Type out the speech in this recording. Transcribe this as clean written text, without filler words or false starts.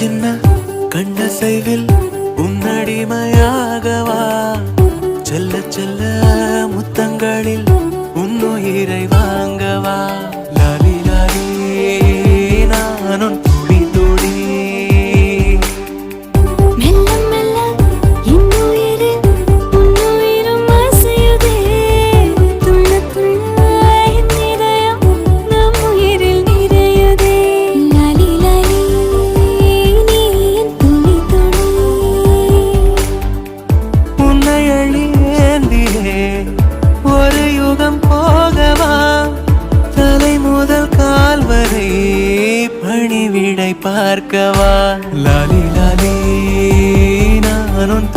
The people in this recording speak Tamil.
சின்ன கண்ணசைவில் உன்னடிமையாகவா செல்ல செல்ல முத்தங்களில் உன்னுயிரை வாங்கவா லாலி லாலி நானும் துளி துளி மெல்ல மெல்ல இன்னுயிரில் உன்னுயிரும் அசையுதே துள்ள துள்ள என் இதயம் நம் உயிரில் நிறையுதே லாலி லாலி நீ என் துளி துளி உன்னை அழியேந்தியே ஒரு யுகம் போகவா தலை முதல் கால் வரை பணிவிடை பார்க்கவா லாலி லாலி நானும்